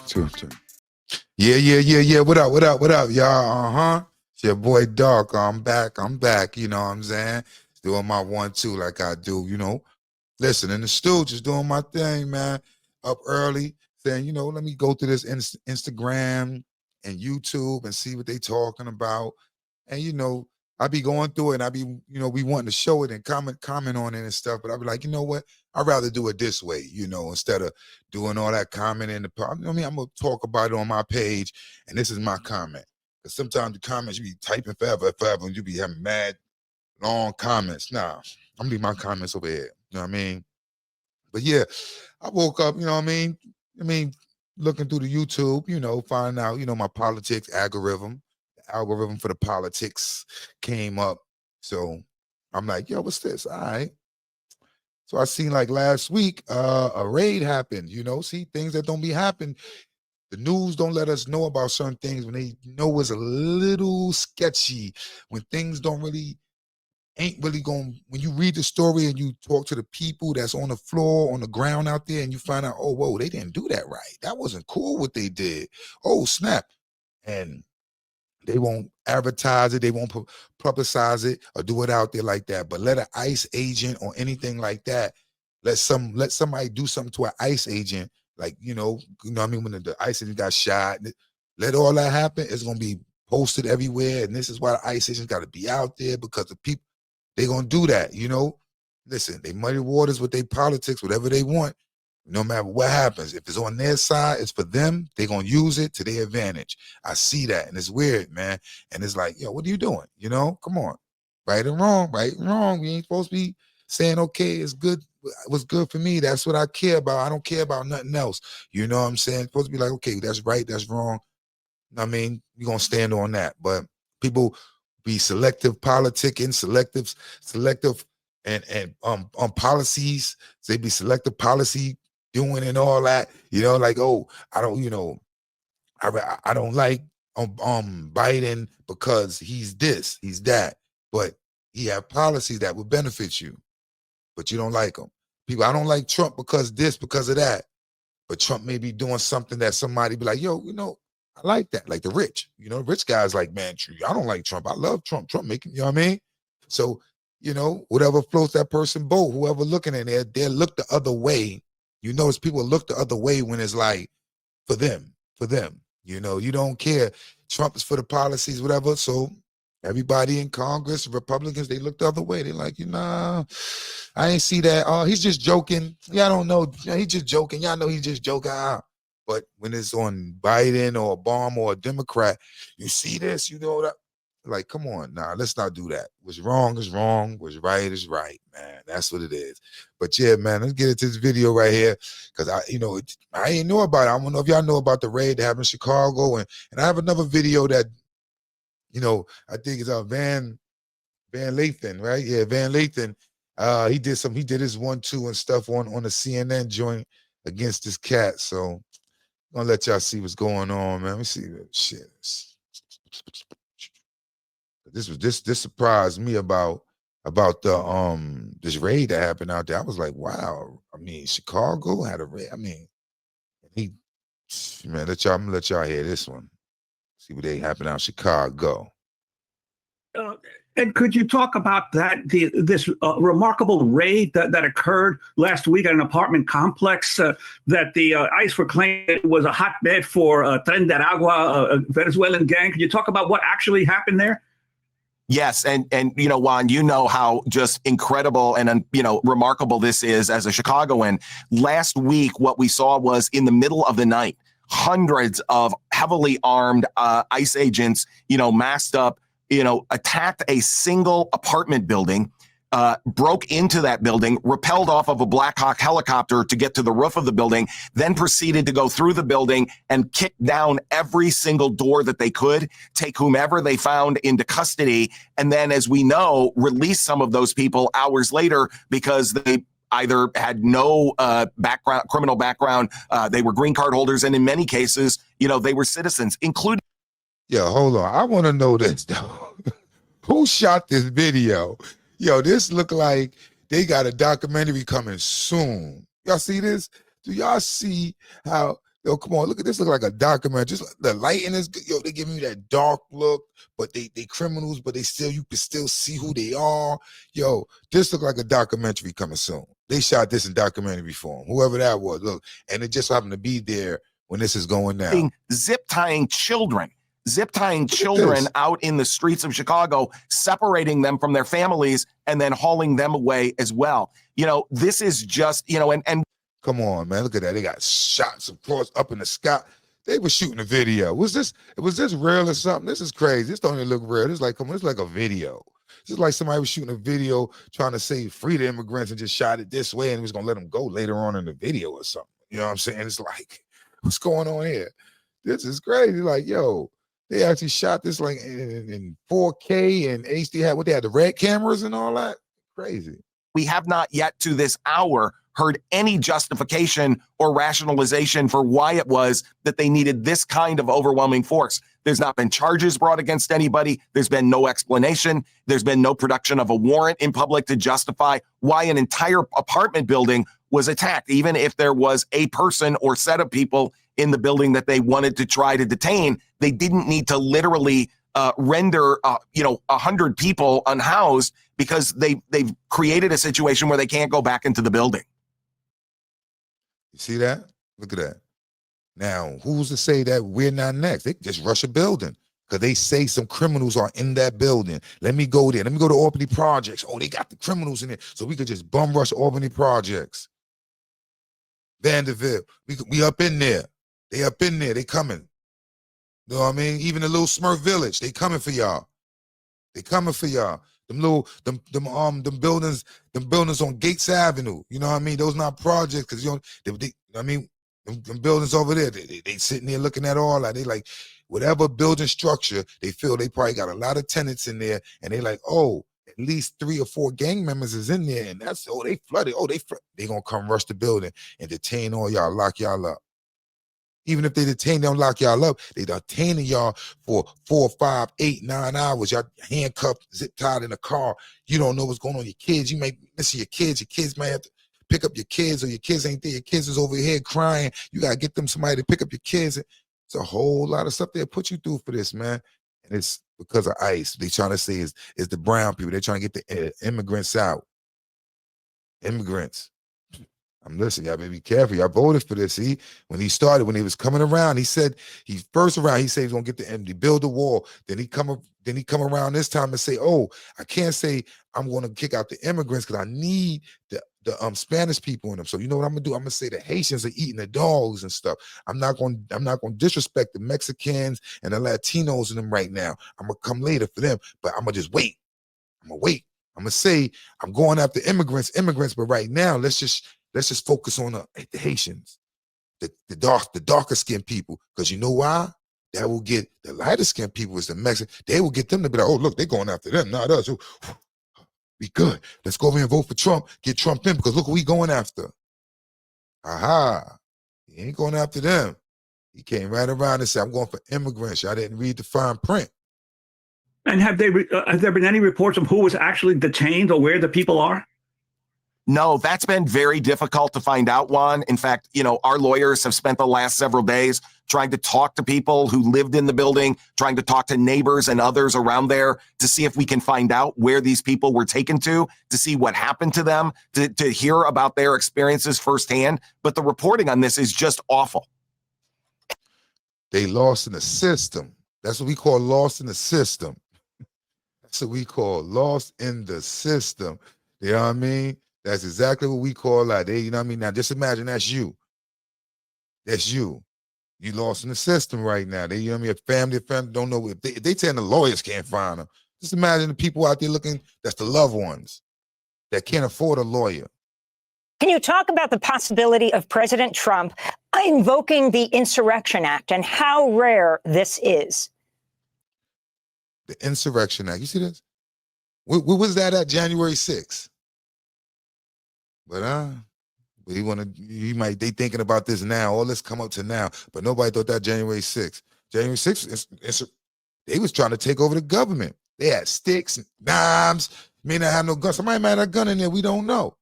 Two. Yeah. What up, y'all? It's your boy Dark. I'm back. You know what I'm saying? Doing my 1-2 like I do, you know. Listen, in the stool, just doing my thing, man. Up early, saying, you know, let me go to this Instagram and YouTube and see what they talking about. And, you know, I be going through it and I be, you know, we wanting to show it and comment on it and stuff. But I be like, you know what? I'd rather do it this way, you know, instead of doing all that comment in the, I mean, I'm going to talk about it on my page and this is my comment. Because sometimes the comments, you be typing forever, and you be having mad, long comments. Nah, I'm going to leave my comments over here. You know what I mean? But yeah, I woke up, you know what I mean, looking through the YouTube, you know, finding out, you know, my politics algorithm, the algorithm for the politics came up. So I'm like, yo, what's this? All right. So I seen like last week, a raid happened, you know, see things that don't be happening. The news don't let us know about certain things when they know it's a little sketchy, when things don't really ain't really going, when you read the story and you talk to the people that's on the floor, on the ground out there, and you find out, oh, whoa, they didn't do that right. That wasn't cool what they did. Oh, snap. And they won't advertise it, they won't publicize it or do it out there like that. But let an ICE agent or anything like that, let somebody do something to an ICE agent, like, you know what I mean, when the ICE agent got shot, let all that happen, it's gonna be posted everywhere. And this is why the ICE agents got to be out there, because the people, they gonna do that, you know. Listen, they muddy waters with their politics, whatever they want. No matter what happens, if it's on their side, it's for them. They're gonna use it to their advantage. I see that, and it's weird, man. And it's like, yo, what are you doing? You know, come on, right and wrong. We ain't supposed to be saying, okay, it's good. What's good for me? That's what I care about. I don't care about nothing else. You know what I'm saying? It's supposed to be like, okay, that's right, that's wrong. I mean, we're gonna stand on that. But people be selective politicking, selective and policies. They be selective policy doing and all that. You know, like, oh, I don't, you know, I don't like Biden because he's this, he's that, but he have policies that would benefit you, but you don't like him. People, I don't like Trump because this, because of that. But Trump may be doing something that somebody be like, yo, you know, I like that. Like the rich, you know, rich guys like, man, I don't like Trump. I love Trump. Trump making, you know what I mean? So, you know, whatever floats that person boat, whoever looking in there, they'll look the other way. You notice people look the other way when it's like for them. You know, you don't care. Trump is for the policies, whatever. So everybody in Congress, Republicans, they look the other way. They're like, you know, I ain't see that. Oh, he's just joking. Yeah, I don't know. He's just joking. Y'all know he's just joking. But when it's on Biden or Obama or a Democrat, you see this, you know that. Like, come on, nah, let's not do that. What's wrong is wrong. What's right is right, man. That's what it is. But yeah, man, let's get into this video right here, because I ain't know about it. I don't know if y'all know about the raid that happened in Chicago, and I have another video that, you know, I think it's Van Lathan, right? Yeah, Van Lathan. He did his 1-2 and stuff on the CNN joint against this cat. So I'm gonna let y'all see what's going on, man. Let me see that shit. This surprised me about the this raid that happened out there. I was like, wow. I mean, Chicago had a raid. I mean, I'm gonna let y'all hear this one. See what they happened out in Chicago. And could you talk about that, this remarkable raid that occurred last week at an apartment complex that the ICE were claiming was a hotbed for Tren de Aragua, a Venezuelan gang? Could you talk about what actually happened there? Yes, and you know, Juan, you know how just incredible and remarkable this is as a Chicagoan. Last week, what we saw was in the middle of the night, hundreds of heavily armed ICE agents, masked up, attacked a single apartment building, broke into that building, rappelled off of a Black Hawk helicopter to get to the roof of the building, then proceeded to go through the building and kick down every single door that they could, take whomever they found into custody, and then, as we know, release some of those people hours later because they either had no criminal background, they were green card holders, and in many cases, they were citizens, including. Yeah, hold on. I want to know this, though. Who shot this video? Yo, this look like they got a documentary coming soon. Y'all see this? Do y'all see how Yo, come on, look at this. Look like a documentary. Just the lighting is good. Yo, they give me that dark look, but they criminals, but you can still see who they are. Yo, this look like a documentary coming soon. They shot this in documentary form, whoever that was. Look, and it just happened to be there when this is going down. Zip tying children out in the streets of Chicago, separating them from their families and then hauling them away as well. You know, this is just, you know, and come on, man. Look at that. They got shots across up in the sky. They were shooting a video. Was this real or something? This is crazy. This don't even look real. It's like, come on, it's like a video. It's like somebody was shooting a video trying to say free the immigrants and just shot it this way and was gonna let them go later on in the video or something. You know what I'm saying? It's like, what's going on here? This is crazy. Like, yo, they actually shot this like in 4K and HD. They had the red cameras and all that. Crazy. We have not yet to this hour heard any justification or rationalization for why it was that they needed this kind of overwhelming force. There's not been charges brought against anybody. There's been no explanation. There's been no production of a warrant in public to justify why an entire apartment building was attacked, even if there was a person or set of people in the building that they wanted to try to detain. They didn't need to literally render 100 people unhoused because they've created a situation where they can't go back into the building. You see that? Look at that. Now, who's to say that we're not next? They just rush a building because they say some criminals are in that building. Let me go there. Let me go to Albany Projects. Oh, they got the criminals in there. So we could just bum rush Albany Projects. Vanderbilt. We up in there. They up in there. They coming. You know what I mean? Even the little Smurf Village, they coming for y'all. They coming for y'all. Them buildings on Gates Avenue. You know what I mean? Those not projects because them buildings over there, they sitting there looking at all that. They like whatever building structure they feel they probably got a lot of tenants in there, and they like, oh, at least 3 or 4 gang members is in there, and that's they flooded. They gonna come rush the building and detain all y'all, lock y'all up. Even if they detain them, lock y'all up, they detaining y'all for 4, 5, 8, 9 hours. Y'all handcuffed, zip tied in a car. You don't know what's going on with your kids. You may be missing your kids. Your kids might have to pick up your kids, or your kids ain't there. Your kids is over here crying. You got to get them somebody to pick up your kids. It's a whole lot of stuff they'll put you through for this, man. And it's because of ICE. They trying to say is the brown people. They're trying to get the immigrants out. Immigrants. I'm listening, y'all better be careful. Y'all voted for this. See, when he was coming around, he said he said he's gonna get the empty, build a wall. Then he come around this time and say, oh, I can't say I'm gonna kick out the immigrants because I need the Spanish people in them. So you know what I'm gonna do? I'm gonna say the Haitians are eating the dogs and stuff. I'm not gonna disrespect the Mexicans and the Latinos in them right now. I'm gonna come later for them, but I'm gonna just wait. I'm gonna say I'm going after immigrants, but right now let's just focus on the Haitians, the darker skinned people, because you know why? That will get the lighter skinned people is the Mexicans. They will get them to be like, oh, look, they're going after them, not us. Ooh, be good. Let's go over here and vote for Trump. Get Trump in because look who we going after. Aha. He ain't going after them. He came right around and said, I'm going for immigrants. Y'all didn't read the fine print. And have there been any reports of who was actually detained or where the people are? No, that's been very difficult to find out, Juan. In fact, our lawyers have spent the last several days trying to talk to people who lived in the building, trying to talk to neighbors and others around there to see if we can find out where these people were taken to see what happened to them, to hear about their experiences firsthand. But the reporting on this is just awful. They lost in the system. That's what we call lost in the system. That's what we call lost in the system. You know what I mean? That's exactly what we call that. You know what I mean? Now, just imagine that's you. That's you. You lost in the system right now. You know what I mean? A family don't know if they tell the lawyers can't find them. Just imagine the people out there looking, that's the loved ones that can't afford a lawyer. Can you talk about the possibility of President Trump invoking the Insurrection Act and how rare this is? The Insurrection Act. You see this? Where was that at January 6th? But they thinking about this now. All this come up to now. But nobody thought that January 6th. January 6th, they was trying to take over the government. They had sticks and knives, may not have no gun. Somebody might have a gun in there, we don't know.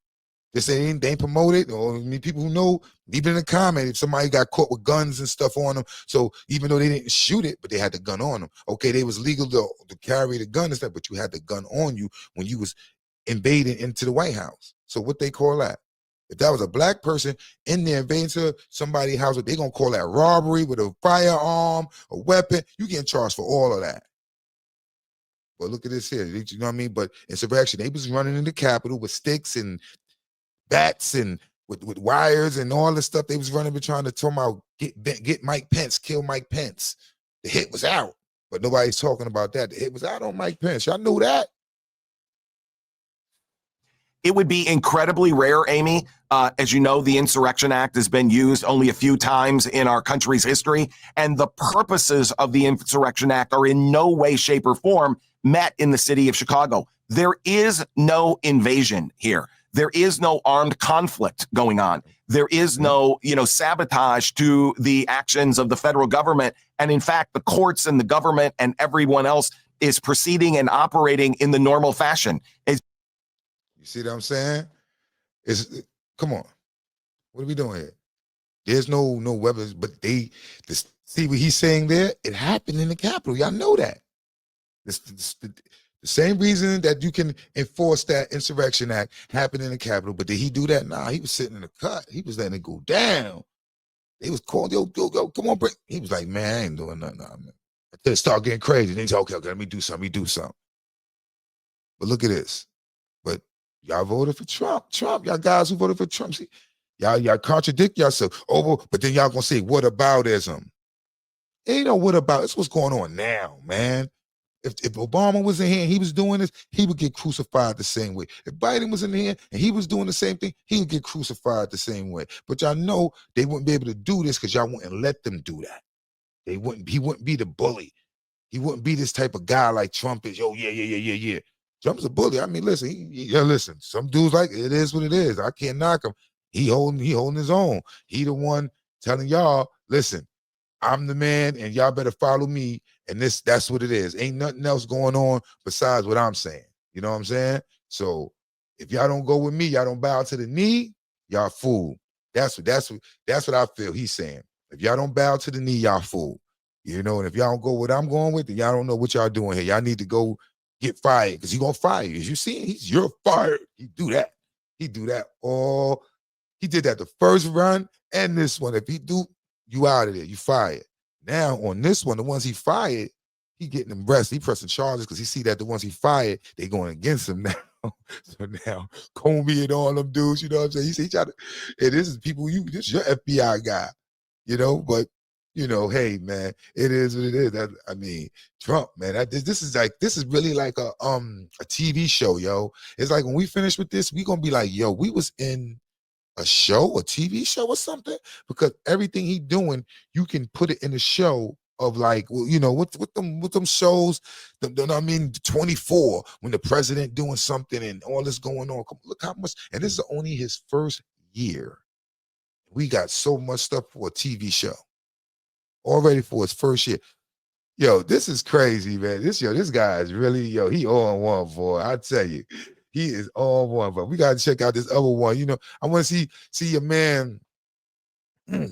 This ain't they ain't promoted, or I mean, people who know, even in the comment, if somebody got caught with guns and stuff on them, so even though they didn't shoot it, but they had the gun on them. Okay, they was legal to carry the gun and stuff, but you had the gun on you when you was invading into the White House. So what they call that? If that was a black person in there invading to somebody's house, they gonna call that robbery with a firearm, a weapon. You getting charged for all of that. But look at this here, you know what I mean? But insurrection, they was running in the Capitol with sticks and bats and with wires and all this stuff. They was running, trying to talk about get Mike Pence, kill Mike Pence. The hit was out, but nobody's talking about that. The hit was out on Mike Pence. Y'all knew that. It would be incredibly rare, Amy. As you know, the Insurrection Act has been used only a few times in our country's history, and the purposes of the Insurrection Act are in no way, shape, or form met in the city of Chicago. There is no invasion here. There is no armed conflict going on. There is no, sabotage to the actions of the federal government. And in fact, the courts and the government and everyone else is proceeding and operating in the normal fashion. You see what I'm saying? Come on. What are we doing here? There's no weapons, but see what he's saying there? It happened in the Capitol. Y'all know that. The same reason that you can enforce that Insurrection Act happened in the Capitol, but did he do that? Nah, he was sitting in the cut. He was letting it go down. They was calling, yo, come on, break. He was like, man, I ain't doing nothing. Nah, man. Until it started getting crazy. Then he said, okay, let me do something. But look at this. But y'all voted for Trump. Y'all guys who voted for Trump. See, y'all contradict yourself over, but then y'all gonna say, what aboutism? Ain't no what about. It's what's going on now, man. If Obama was in here and he was doing this, he would get crucified the same way. If Biden was in here and he was doing the same thing, he would get crucified the same way. But y'all know they wouldn't be able to do this because y'all wouldn't let them do that. He wouldn't be the bully. He wouldn't be this type of guy like Trump is. Yo, yeah. Trump's a bully. I mean, listen, listen. Some dudes like it is what it is. I can't knock him. He holding his own. He the one telling y'all, listen, I'm the man, and y'all better follow me. And that's what it is. Ain't nothing else going on besides what I'm saying. You know what I'm saying? So if y'all don't go with me, y'all don't bow to the knee, y'all fool. That's what I feel he's saying. If y'all don't bow to the knee, y'all fool. You know, and if y'all don't go what I'm going with, then y'all don't know what y'all doing here. Y'all need to go get fired because he's gonna fire you. As you see, you're fired. He do that. He do that all. He did that the first run and this one. If he do, you out of there. You fired. Now on this one, the ones he fired, he getting them arrested. He pressing charges because he see that the ones he fired, they going against him now. So now Comey and all them dudes, you know what I'm saying? He try to, hey, this is people this is your FBI guy, but hey man, it is what it is. I mean, Trump, man, this is really like a TV show, yo. It's like when we finish with this, we gonna be like, yo, we was in a show, a TV show or something, because everything he doing, you can put it in a show of like, well, with them shows, I mean, 24, when the president doing something and all this going on. Look how much, and this is only his first year. We got so much stuff for a TV show already for his first year. Yo, this is crazy, man. This guy is really, he all in one, boy. I tell you. He is all one, but we got to check out this other one. I want to see your man here.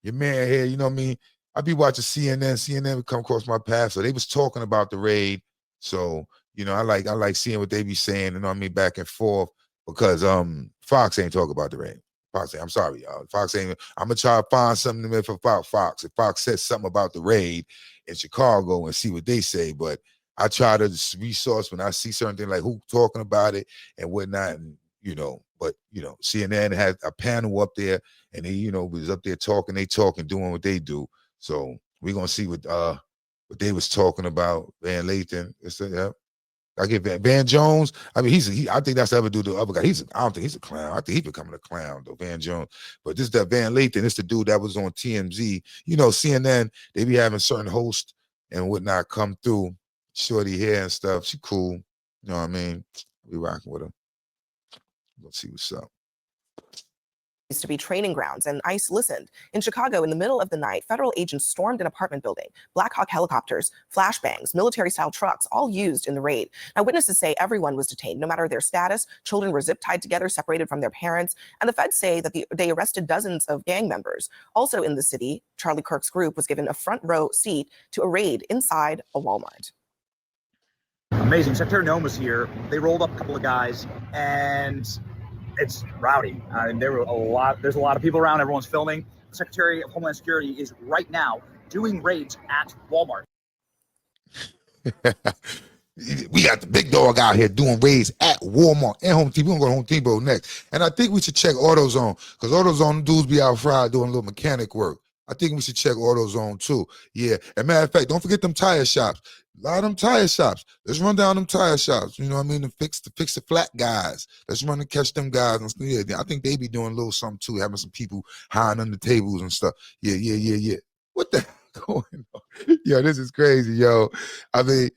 You know what I mean? I be watching CNN. CNN would come across my path, so they was talking about the raid. So I like seeing what they be saying. You know what I mean? Back and forth because Fox ain't talking about the raid. Fox ain't. I'm sorry, y'all. Fox ain't. I'm gonna try to find something for Fox. If Fox says something about the raid in Chicago and see what they say, but. I try to resource when I see certain things like who talking about it and whatnot, and but CNN had a panel up there and they was up there talking, doing what they do. So we're gonna see what they was talking about. Van Lathan, I get Van Jones. I mean, I think that's the other dude. The other guy, I don't think he's a clown. I think he's becoming a clown though, Van Jones. But this that Van Lathan, it's the dude that was on TMZ. CNN, they be having certain hosts and whatnot come through. Shorty hair and stuff. She cool. You know what I mean? We rocking with her. Let's see what's up. to be training grounds, and ICE listened. In Chicago, in the middle of the night, federal agents stormed an apartment building. Black Hawk helicopters, flashbangs, military-style trucks, all used in the raid. Now, witnesses say everyone was detained, no matter their status. Children were zip-tied together, separated from their parents. And the feds say that they arrested dozens of gang members. Also in the city, Charlie Kirk's group was given a front-row seat to a raid inside a Walmart. Amazing. Secretary Nome was here. They rolled up a couple of guys, and it's rowdy. I mean, there's a lot of people around. Everyone's filming. The Secretary of Homeland Security is right now doing raids at Walmart. We got the big dog out here doing raids at Walmart and Home Depot. We're going to go to Home Depot next. And I think we should check AutoZone, because AutoZone dudes be out Friday doing a little mechanic work. I think we should check AutoZone too. Yeah. And matter of fact, don't forget them tire shops. A lot of them tire shops. Let's run down them tire shops. You know what I mean? To fix the flat guys. Let's run and catch them guys. Yeah, I think they be doing a little something too, having some people hiding under tables and stuff. Yeah. What the hell going on? Yo, this is crazy, yo. I mean,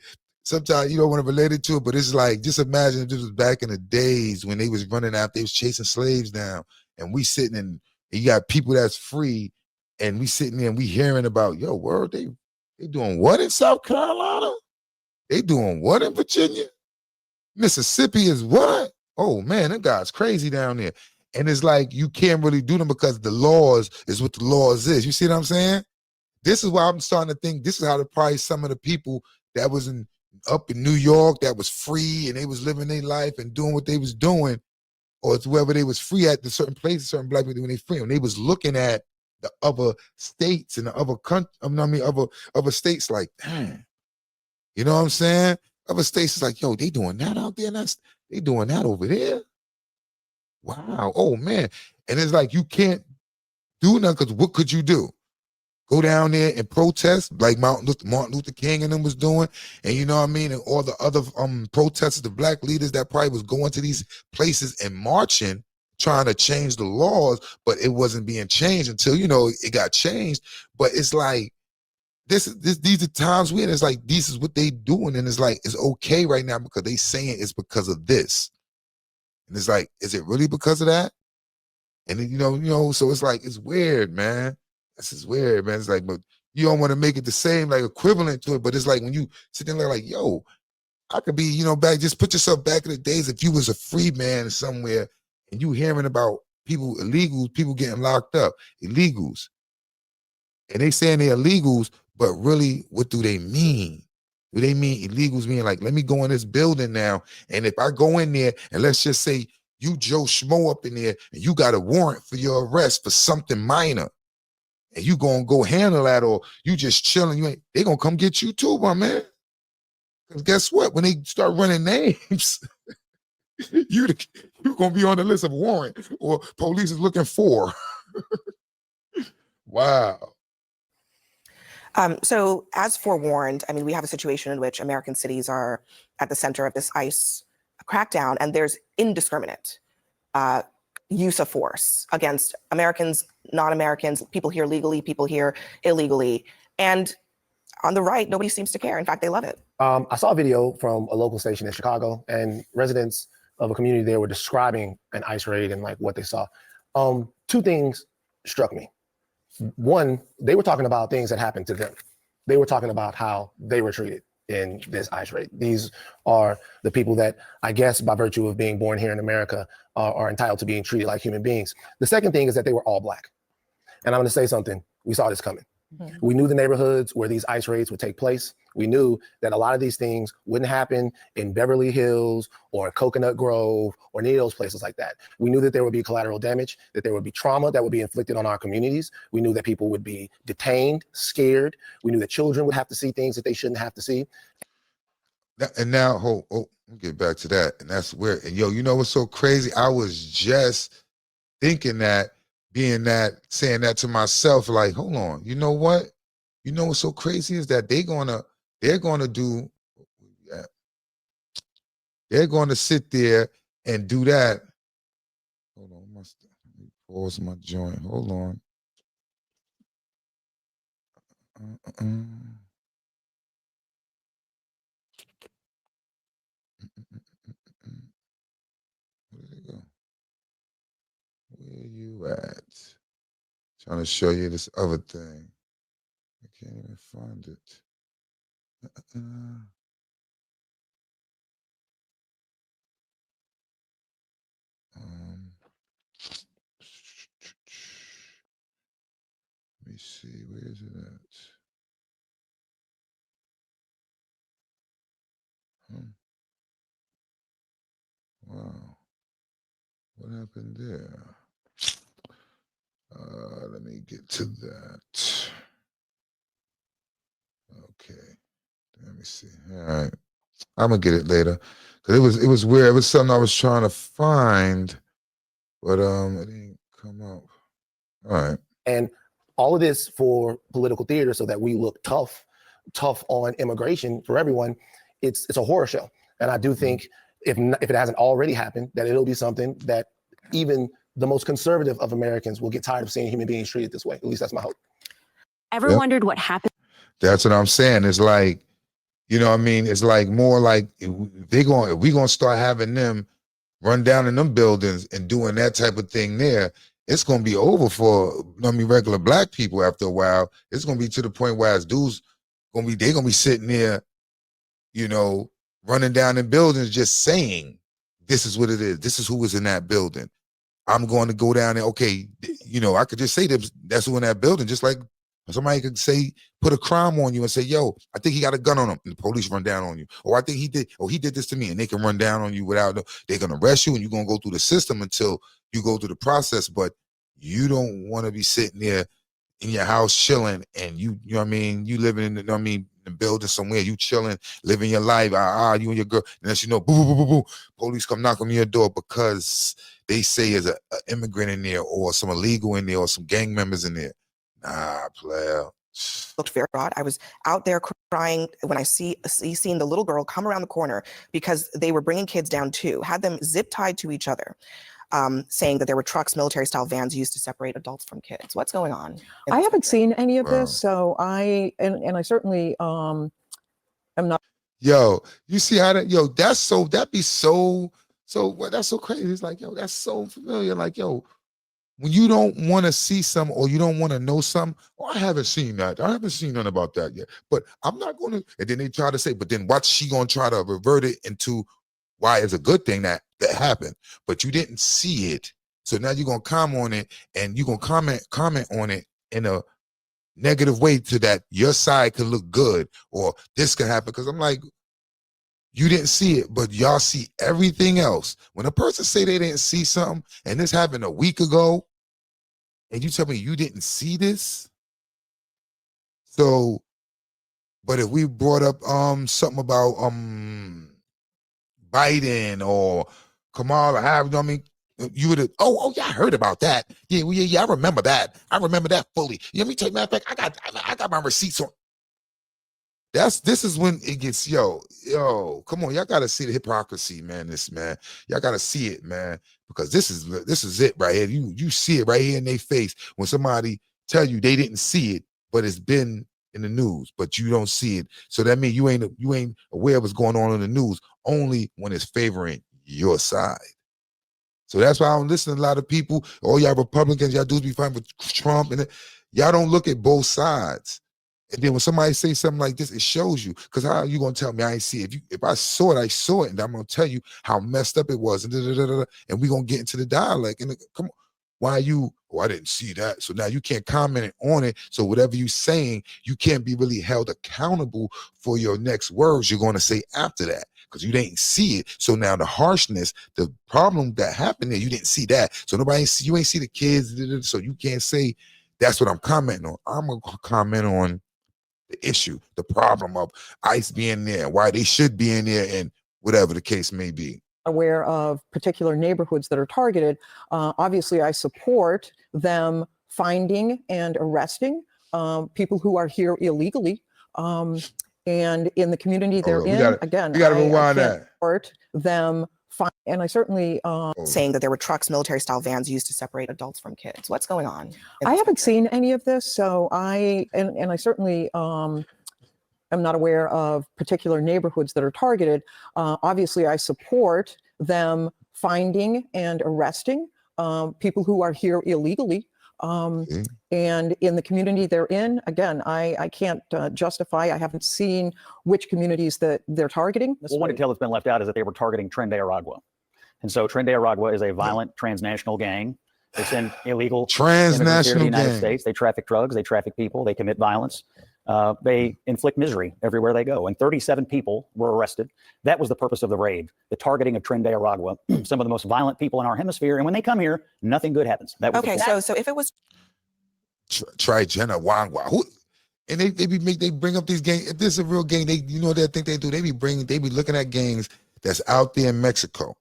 sometimes you don't want to relate it to it, but it's like, just imagine if this was back in the days when they was running out, they was chasing slaves down, and we sitting and you got people that's free, and we sitting there and we hearing about, yo, word, they doing what in South Carolina? They doing what in Virginia? Mississippi is what? Oh man, that guy's crazy down there. And it's like, you can't really do them because the laws is what the laws is. You see what I'm saying? This is why I'm starting to think this is how probably some of the people that was up in New York that was free and they was living their life and doing what they was doing, or it's wherever they was free at, the certain places, certain black people when they free, and they was looking at the other states and the other country, other states like, damn, you know what I'm saying? Other states is like, yo, they doing that out there, and they doing that over there. Wow, oh man. And it's like, you can't do nothing, because what could you do? Go down there and protest like Martin Luther King and them was doing, and you know what I mean, and all the other protesters, the black leaders that probably was going to these places and marching, trying to change the laws, but it wasn't being changed until, you know, it got changed. But it's like, these are times when it's like, this is what they doing, and it's like, it's okay right now because they saying it's because of this, and it's like, is it really because of that? And then, you know, so it's like, it's weird, man. This is weird, man. It's like, but you don't want to make it the same, like equivalent to it. But it's like when you sit there like, yo, I could be, you know, back, just put yourself back in the days if you was a free man somewhere and you hearing about people, illegals, people getting locked up, illegals. And they saying they're illegals, but really, what do they mean? Do they mean illegals mean like, let me go in this building now, and if I go in there and let's just say you Joe Schmo up in there and you got a warrant for your arrest for something minor, and you gonna go handle that, or you just chilling, they gonna come get you too, my man. Because guess what? When they start running names, you gonna be on the list of warrant or police is looking for. Wow. So as forewarned, I mean, we have a situation in which American cities are at the center of this ICE crackdown, and there's indiscriminate use of force against Americans, non-Americans, people here legally, people here illegally. And on the right, nobody seems to care. In fact, they love it. I saw a video from a local station in Chicago, and residents of a community there were describing an ICE raid and like what they saw. Two things struck me. One, they were talking about things that happened to them. They were talking about how they were treated in this ICE raid. These are the people that, I guess, by virtue of being born here in America, are entitled to being treated like human beings. The second thing is that they were all Black. And I'm going to say something. We saw this coming. Mm-hmm. We knew the neighborhoods where these ICE raids would take place. We knew that a lot of these things wouldn't happen in Beverly Hills or Coconut Grove or any of those places like that. We knew that there would be collateral damage, that there would be trauma that would be inflicted on our communities. We knew that people would be detained, scared. We knew that children would have to see things that they shouldn't have to see. And now, we'll get back to that. And that's where, and yo, you know what's so crazy? I was just thinking that, saying that to myself, like, hold on, you know what? You know what's so crazy is that they're gonna sit there and do that. Hold on, let me pause my joint. Hold on. Where did it go? Where you at? Trying to show you this other thing. I can't even find it. Let me see, where is it at? Wow, what happened there? Let me get to that. Okay, let me see. All right, I'm gonna get it later because it was weird. It was something I was trying to find, but it didn't come up. All right, And all of this for political theater so that we look tough on immigration for everyone. It's a horror show, and I do think if it hasn't already happened, that it'll be something that even the most conservative of Americans will get tired of seeing human beings treated this way. At least that's my hope. Ever wondered what happened? that's what I'm saying. It's like, you know what I mean? It's like more like if we gonna start having them run down in them buildings and doing that type of thing there, it's gonna be over for regular black people after a while. It's gonna be to the point where as dudes they're gonna be sitting there, you know, running down in buildings just saying, this is what it is. This is who was in that building. I'm going to go down there. Okay, you know, I could just say that's who in that building, just like somebody could say, put a crime on you and say, yo, I think he got a gun on him, and the police run down on you. Or I think he did this to me, and they can run down on you without, they're going to arrest you, and you're going to go through the system until you go through the process. But you don't want to be sitting there in your house chilling, and you know what I mean, you living in the building somewhere, you chilling, living your life, you and your girl, and as you know, boo, boo, boo, boo, boo, police come knock on your door because they say there's an immigrant in there or some illegal in there or some gang members in there. Nah, player. Looked very broad. I was out there crying when I seen the little girl come around the corner because they were bringing kids down too, had them zip tied to each other, saying that there were trucks, military style vans used to separate adults from kids. What's going on? I haven't seen any of this, so I certainly am not. Yo, you see how that's so crazy. It's like, yo, that's so familiar. Like, yo, when you don't want to see something or you don't want to know something, I haven't seen that. I haven't seen nothing about that yet. But I'm not going to, and then they try to say, but then what's she going to try to revert it into why it's a good thing that happened, but you didn't see it. So now you're going to comment on it, and you're going to comment on it in a negative way to that your side can look good or this can happen. Because I'm like, you didn't see it, but y'all see everything else. When a person say they didn't see something and this happened a week ago, and you tell me you didn't see this. So, but if we brought up something about Biden or Kamala Harris, you know what I mean? You would have, yeah, I heard about that. Yeah, I remember that. I remember that fully. Let me tell you, matter of fact, I got my receipts on. This is when it gets, yo, come on, y'all gotta see the hypocrisy, man. Y'all gotta see it, man, because this is it right here. You see it right here in their face when somebody tell you they didn't see it, but it's been in the news, but you don't see it. So that means you ain't aware of what's going on in the news only when it's favoring your side. So that's why I don't listen to a lot of people. Oh, y'all Republicans, y'all dudes be fighting with Trump, and y'all don't look at both sides. And then when somebody say something like this, it shows you. Because how are you gonna tell me I ain't see it? If I saw it, I saw it, and I'm gonna tell you how messed up it was, and we gonna get into the dialect. And come on, why you? Oh, I didn't see that. So now you can't comment on it. So whatever you saying, you can't be really held accountable for your next words you're gonna say after that, because you didn't see it. So now the harshness, the problem that happened there, you didn't see that. So you ain't see the kids. So you can't say that's what I'm commenting on. I'm gonna comment on the issue, the problem of ICE being there, why they should be in there, and whatever the case may be. Aware of particular neighborhoods that are targeted. Obviously, I support them finding and arresting people who are here illegally, and in the community they're in. Again, we gotta rewind that. Support them. And I certainly saying that there were trucks, military style vans used to separate adults from kids. What's going on? I haven't seen any of this, so I certainly am not aware of particular neighborhoods that are targeted. Obviously, I support them finding and arresting people who are here illegally. And in the community they're in, again, I can't justify, I haven't seen which communities that they're targeting. Well, one detail that's been left out is that they were targeting Tren de Aragua. And so Tren de Aragua is a violent transnational gang. It's an illegal immigrants here in the United States. They traffic drugs, they traffic people, they commit violence. They inflict misery everywhere they go. And 37 people were arrested. That was the purpose of the raid, the targeting of Tren de Aragua, some of the most violent people in our hemisphere. And when they come here, nothing good happens. That was okay, so if it was Jenna Wangwa, who, and they bring up these gangs. If this is a real gang, they what they think they do. They be looking at gangs that's out there in Mexico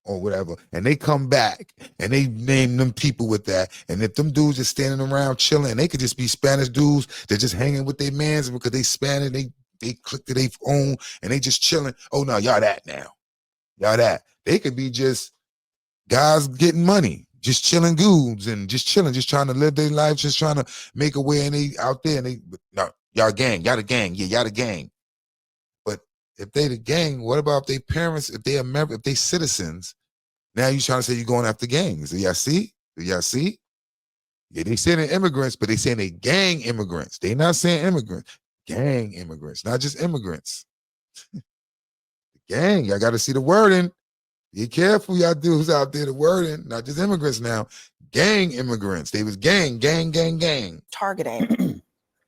or whatever, and they come back and they name them people with that. And if them dudes are standing around chilling, and they could just be Spanish dudes, they're just hanging with their mans because they Spanish, they click to their own and they just chilling. Oh no, y'all that now. Y'all that. They could be just guys getting money, just chilling dudes and just chilling, just trying to live their life, just trying to make a way, and they out there and no, y'all gang, y'all the gang, yeah, y'all the gang. But if they the gang, what about if they parents, if they citizens? Now you trying to say you're going after gangs. Do y'all see? Do y'all see? Yeah, they saying they're immigrants, but they saying they gang immigrants. They not saying immigrants, gang immigrants, not just immigrants. Gang, y'all got to see the wording. Be careful, y'all dudes out there, the wording, not just immigrants now. Gang immigrants. They was gang. targeting.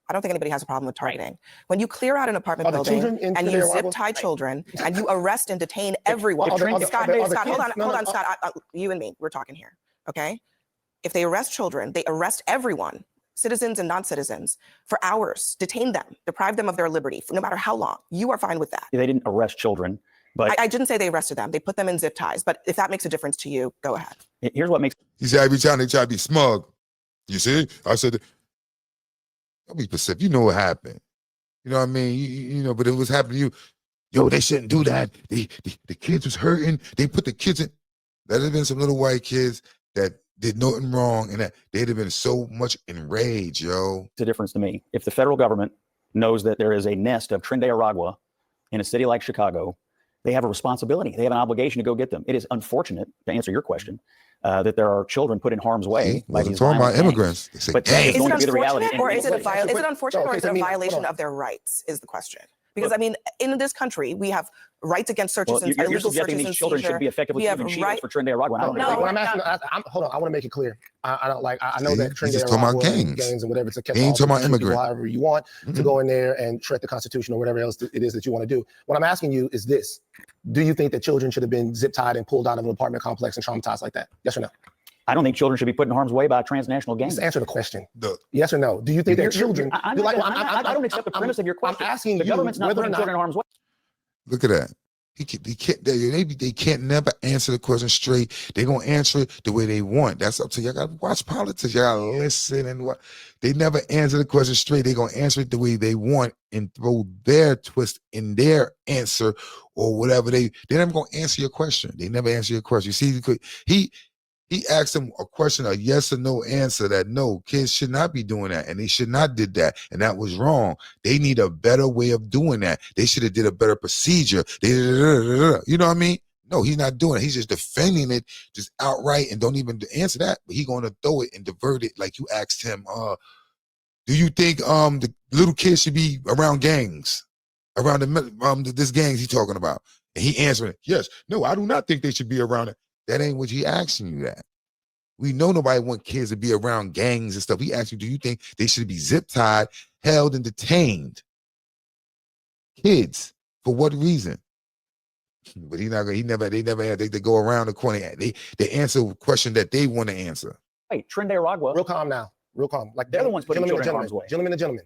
I don't think anybody has a problem with targeting. When you clear out an apartment building and you zip tie children and you arrest and detain everyone. Scott, hold on, Scott. You and me, we're talking here, okay? If they arrest children, they arrest everyone, citizens and non-citizens, for hours, detain them, deprive them of their liberty, for no matter how long. You are fine with that. They didn't arrest children, but I didn't say they arrested them. They put them in zip ties. But if that makes a difference to you, go ahead. Here's what makes. You see, every time they try to be smug. You see, I said, don't be specific. You know what happened. You know what I mean? You know, but it was happening to you. Yo, they shouldn't do that. The kids was hurting. They put the kids in. There'd have been some little white kids that did nothing wrong, and that they'd have been so much enraged, yo. It's a difference to me. If the federal government knows that there is a nest of Tren de Aragua in a city like Chicago, they have a responsibility. They have an obligation to go get them. It is unfortunate, to answer your question, that there are children put in harm's way by these talking about immigrants. But that is going to be the reality. Or is it unfortunate, or is it a violation of their rights? Is the question. Because I mean, in this country, we have rights against searches and you're illegal suggesting searches these children should be effectively given shields for Tren de Aragua. Hold on. I want to make it clear. I don't like. I know that Tren de talking about Aragua gangs and whatever. It's a catch-all. Ain't talking about immigrants. However you want to go in there and shred the Constitution or whatever else it is that you want to do. What I'm asking you is this: do you think that children should have been zip tied and pulled out of an apartment complex and traumatized like that? Yes or no? I don't think children should be put in harm's way by a transnational gang. Just answer the question. Yes or no? Do you think that children? I don't accept the premise of your question. I'm asking the government's not putting children in harm's way. Look at that. They can't never answer the question straight. They're gonna answer it the way they want. That's up to you. Y'all gotta watch politics. Y'all gotta listen and what. They never answer the question straight. They're gonna answer it the way they want and throw their twist in their answer or whatever. They're never gonna answer your question. They never answer your question. You see, he asked them a question, a yes or no answer, that no, kids should not be doing that, and they should not did that, and that was wrong. They need a better way of doing that. They should have did a better procedure. You know what I mean? No, he's not doing it. He's just defending it just outright and don't even answer that. But he's going to throw it and divert it like you asked him, do you think the little kids should be around gangs? Around this gangs he's talking about? And he answering, yes, no, I do not think they should be around it. That ain't what he asking you that. We know nobody want kids to be around gangs and stuff. He asked you, do you think they should be zip tied, held, and detained? Kids, for what reason? But they never had, they go around the corner. They answer a question that they want to answer. Hey, Tren de Aragua. Real calm now. Real calm. Like they're the ones putting children in harm's way. Gentlemen and gentlemen,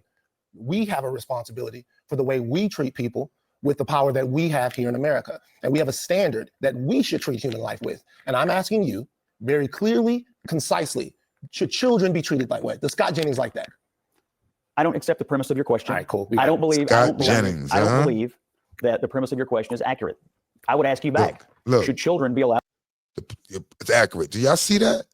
we have a responsibility for the way we treat people with the power that we have here in America. And we have a standard that we should treat human life with. And I'm asking you very clearly, concisely, should children be treated like what? Does Scott Jennings like that? I don't accept the premise of your question. All right, cool. I don't believe Scott Jennings. I don't believe that the premise of your question is accurate. I would ask you back. Look, should children be allowed? It's accurate. Do y'all see that?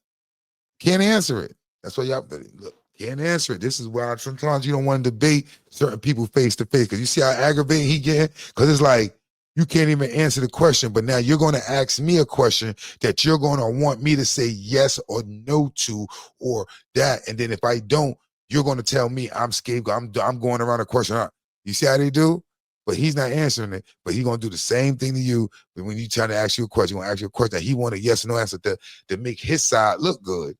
Can't answer it. That's why y'all look. Can't answer it. This is why sometimes you don't want to debate certain people face to face, because you see how aggravating he getting. Because it's like You can't even answer the question, but now you're going to ask me a question that you're going to want me to say yes or no to, or that. And then if I don't, you're going to tell me I'm scapegoat. I'm going around the question. You see how they do? But he's not answering it. But he's going to do the same thing to you. But when you try to ask you a question, he's going to ask you a question that he want a yes or no answer to make his side look good.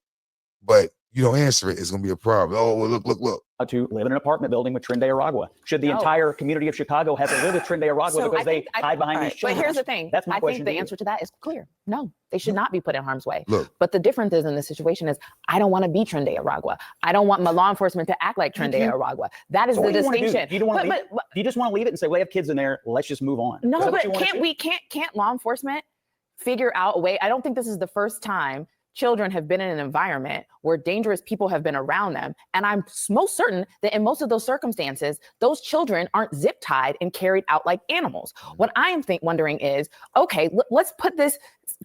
But you don't answer it, it's going to be a problem. Oh, well, look. To live in an apartment building with Trinidad Aragua. Should the entire community of Chicago have to live with Trinidad Aragua because they hide behind these children? But here's the thing. That's my I question think the answer to that is clear. No, they should not be put in harm's way. Look. But the difference is in this situation is I don't want to be Trinidad Aragua. I don't want my law enforcement to act like Trinidad Aragua. That is the distinction. You don't want to you just want to leave it and say, well, they have kids in there. Let's just move on. No, but can't law enforcement figure out a way? I don't think this is the first time children have been in an environment where dangerous people have been around them. And I'm most certain that in most of those circumstances, those children aren't zip tied and carried out like animals. What I am wondering is, okay, let's put this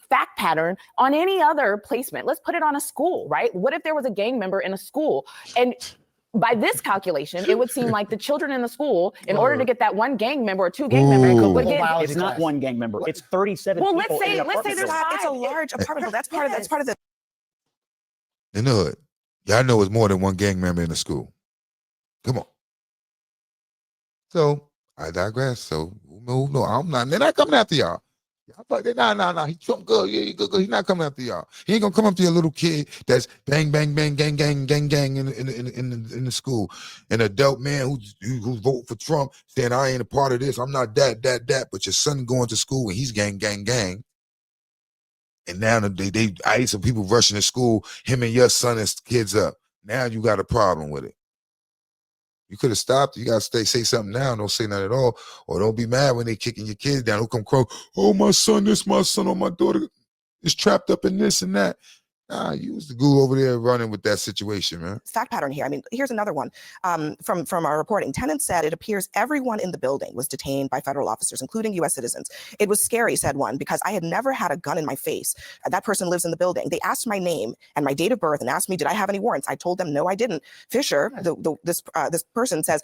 fact pattern on any other placement. Let's put it on a school, right? What if there was a gang member in a school? And by this calculation, it would seem like the children in the school, in order to get that one gang member or two gang members, would get. It's not one gang member. It's 37 well, people. let's say there's five. It's a large apartment. That's part of the. In the hood, y'all know it's more than one gang member in the school. Come on. So I digress. So no, I'm not. They're not coming after y'all. Y'all like, nah. He's so good. Yeah, he good. He's not coming after y'all. He ain't gonna come up to your little kid that's bang, gang in the school. An adult man who vote for Trump saying I ain't a part of this. I'm not that. But your son going to school and he's gang. And now I hate some people rushing to school, him and your son and kids up. Now you got a problem with it. You could have stopped. You got to say something now. Don't say nothing at all. Or don't be mad when they kicking your kids down. Who come crow, oh, my son, or my daughter is trapped up in this and that. Nah, you was the ghoul over there running with that situation, man. Fact pattern here. I mean, here's another one from our reporting. Tenants said it appears everyone in the building was detained by federal officers, including U.S. citizens. It was scary, said one, because I had never had a gun in my face. That person lives in the building. They asked my name and my date of birth and asked me, did I have any warrants? I told them, no, I didn't. Fisher, this person says,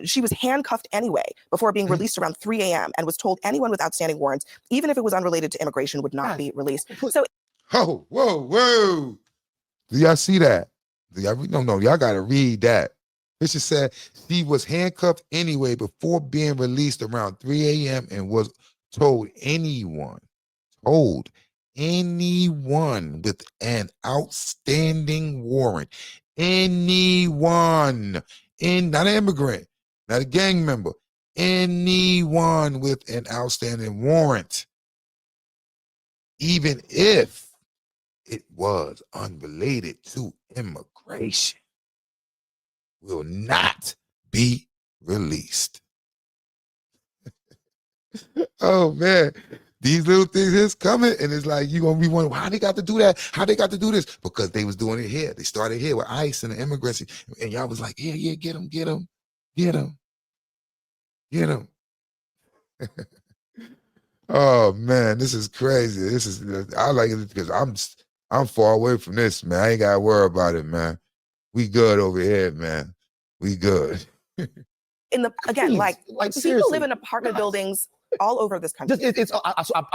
she was handcuffed anyway before being released around 3 a.m. and was told anyone with outstanding warrants, even if it was unrelated to immigration, would not be released. So. Oh, whoa. Do y'all see that? No, y'all got to read that. Fisher said she was handcuffed anyway before being released around 3 a.m. and was told anyone with an outstanding warrant, not an immigrant, not a gang member, anyone with an outstanding warrant, even if it was unrelated to immigration, will not be released. Oh, man. These little things is coming, and it's like, you're going to be wondering, how they got to do that? How they got to do this? Because they was doing it here. They started here with ICE and the immigrants, and y'all was like, yeah, get them. Oh, man, this is crazy. I like it because I'm far away from this, man. I ain't got to worry about it, man. We good over here, man. We good. Again, like people live in apartment buildings all over this country. I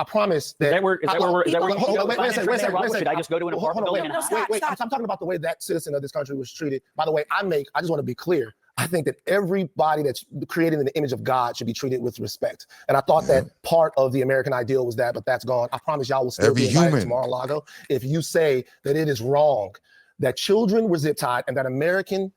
promise that. Should I just go to an apartment building? Wait. I'm talking about the way that citizen of this country was treated. By the way, I just want to be clear. I think that everybody that's created in the image of God should be treated with respect. And I thought that part of the American ideal was that, but that's gone. I promise y'all will still be invited to Mar-a-Lago if you say that it is wrong that children were zip tied and that American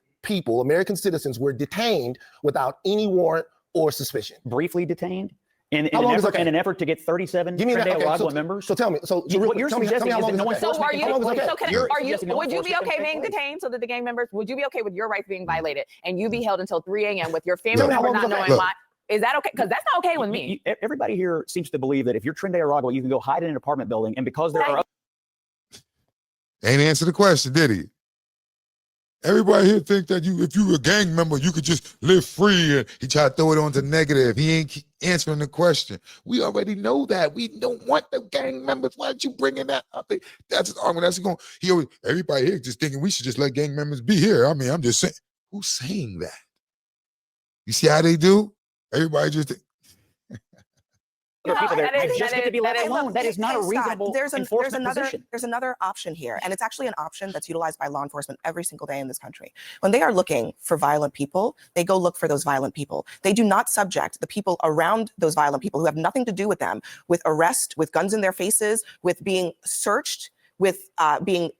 citizens were detained without any warrant or suspicion. Briefly detained? In an effort to get 37 Aragua members. So tell me. So what you're suggesting is that no one. So would you be okay being detained so that the gang members, would you be okay with your rights being violated and you be held until 3 a.m. with your family member not knowing why? Is that okay? Because that's not okay with me. Everybody here seems to believe that if you're Trinidad Aragua, you can go hide in an apartment building, and because there are. Ain't answer the question, did he? Everybody here think that if you were a gang member, you could just live free, and he tried to throw it on to negative. He ain't answering the question. We already know that. We don't want the gang members. Why aren't you bringing that up? That's his argument. Everybody here just thinking we should just let gang members be here. I mean, I'm just saying. Who's saying that? You see how they do? Everybody just other people there. that You is- just that get to be is- left that is- alone. That is not a Scott, reasonable enforcement position. There's another option here, and it's actually an option that's utilized by law enforcement every single day in this country. When they are looking for violent people, they go look for those violent people. They do not subject the people around those violent people who have nothing to do with them with arrest, with guns in their faces, with being searched, with being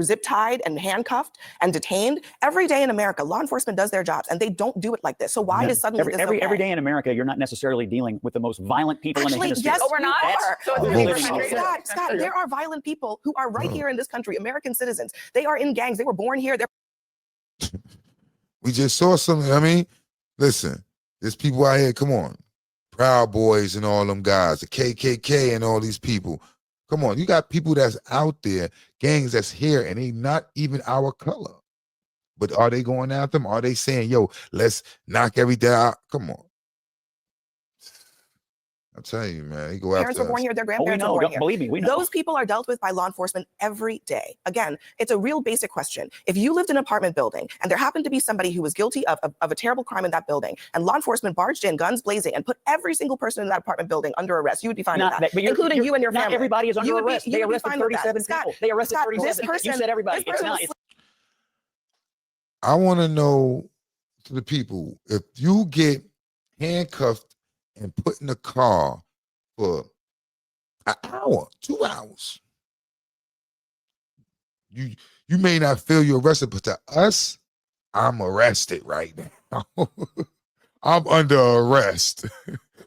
zip tied and handcuffed and detained. Every day in America, law enforcement does their jobs, and they don't do it like this. So why is suddenly this okay? Every day in America, you're not necessarily dealing with the most violent people in the Actually, hemisphere. yes, Oh, we're not? So it's really really living country. Scott, there are violent people who are right here in this country, American citizens. They are in gangs. They were born here. We just saw something. I mean, listen, there's people out here, come on. Proud Boys and all them guys, the KKK and all these people. Come on, you got people that's out there, gangs that's here, and they not even our color. But are they going after them? Are they saying, yo, let's knock everything out? Come on. I'm telling you, man, they go after parents were born us. here, their grandparents were born here. Believe me, we know. Those people are dealt with by law enforcement every day. Again, it's a real basic question. If you lived in an apartment building and there happened to be somebody who was guilty of a terrible crime in that building, and law enforcement barged in, guns blazing, and put every single person in that apartment building under arrest, you would be fine with that, including you and your family. Not everybody is under arrest. They arrested 37 Scott, people. They arrested Scott, 37. You said everybody. It's not. I want to know to the people, if you get handcuffed and put in a car for an hour, 2 hours, you may not feel you're arrested, but to us, I'm arrested right now. I'm under arrest.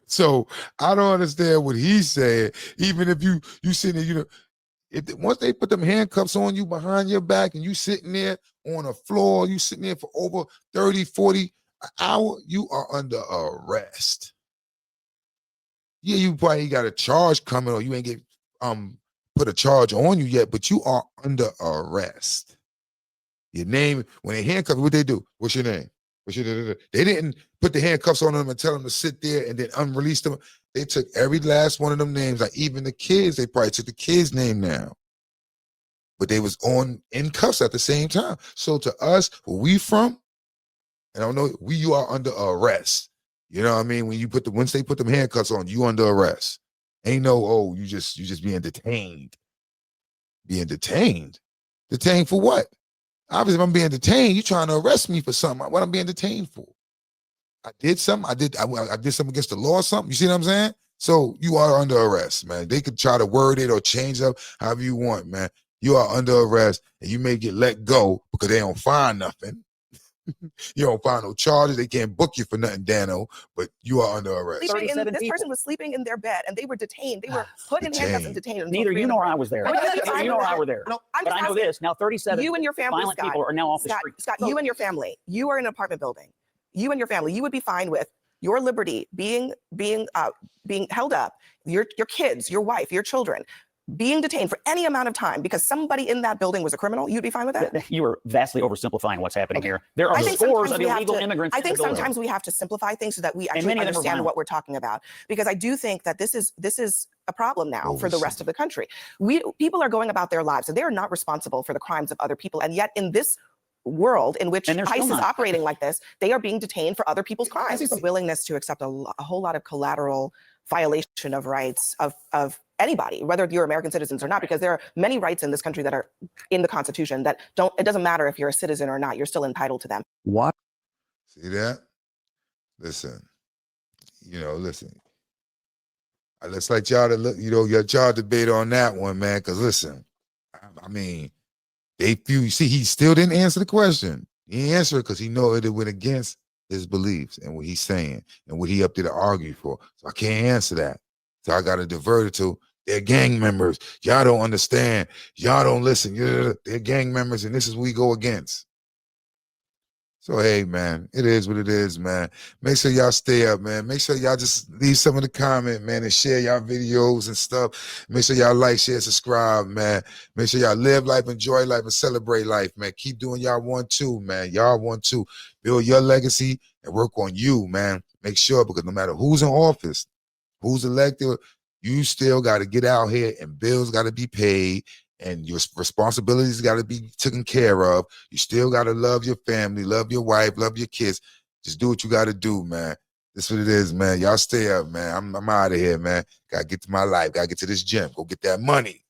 So I don't understand what he said. Even if you sitting there, once they put them handcuffs on you behind your back and you sitting there on a floor, you sitting there for over 30, 40 an hour, you are under arrest. Yeah, you probably got a charge coming, or you ain't get put a charge on you yet, but you are under arrest. Your name, when they handcuff you, what they do? What's your name? They didn't put the handcuffs on them and tell them to sit there and then unrelease them. They took every last one of them names, like even the kids, they probably took the kid's name now. But they was in cuffs at the same time. So to us, where we from, and I don't know, you are under arrest. You know what I mean? Once they put them handcuffs on, you under arrest. Ain't no, oh, you just being detained. Being detained? Detained for what? Obviously, if I'm being detained, you trying to arrest me for something. What I'm being detained for? I did something. I did something against the law or something. You see what I'm saying? So you are under arrest, man. They could try to word it or change up however you want, man. You are under arrest, and you may get let go because they don't find nothing. You don't find no charges. They can't book you for nothing, Dano, but you are under arrest. This person was sleeping in their bed, and they were detained. They were put in handcuffs and detained. Neither you nor I was there. Neither you nor I were there. No, but I know this. Now 37 you and your family, violent people are now off the street. Scott, you and your family, you are in an apartment building. You and your family, you would be fine with your liberty being held up, your kids, your wife, your children, being detained for any amount of time because somebody in that building was a criminal. You'd be fine with that? You are vastly oversimplifying what's happening here. There are scores of illegal immigrants. I think sometimes we have to simplify things so that we actually understand what we're talking about. Because I do think that this is a problem now for the rest of the country. People are going about their lives and they are not responsible for the crimes of other people. And yet in this world in which ICE is operating like this, they are being detained for other people's crimes. It's a willingness to accept a whole lot of collateral violation of rights of anybody, whether you're American citizens or not, because there are many rights in this country that are in the Constitution that it doesn't matter if you're a citizen or not, you're still entitled to them. What? See that? Listen. Let's let y'all y'all debate on that one, man, because listen, I mean, you see, he still didn't answer the question. He didn't answer it because he know it went against his beliefs and what he's saying and what he up there to argue for. So I can't answer that. So I got to divert it to they're gang members. Y'all don't understand. Y'all don't listen. They're gang members, and this is what we go against. So, hey, man, it is what it is, man. Make sure y'all stay up, man. Make sure y'all just leave some of the comment, man, and share y'all videos and stuff. Make sure y'all like, share, subscribe, man. Make sure y'all live life, enjoy life, and celebrate life, man. Keep doing y'all want to, man. Y'all want to build your legacy and work on you, man. Make sure, because no matter who's in office, who's elected, you still got to get out here and bills got to be paid and your responsibilities got to be taken care of. You still got to love your family, love your wife, love your kids. Just do what you got to do, man. This what it is, man. Y'all stay up, man. I'm out of here, man. Gotta get to my life. Gotta get to this gym. Go get that money.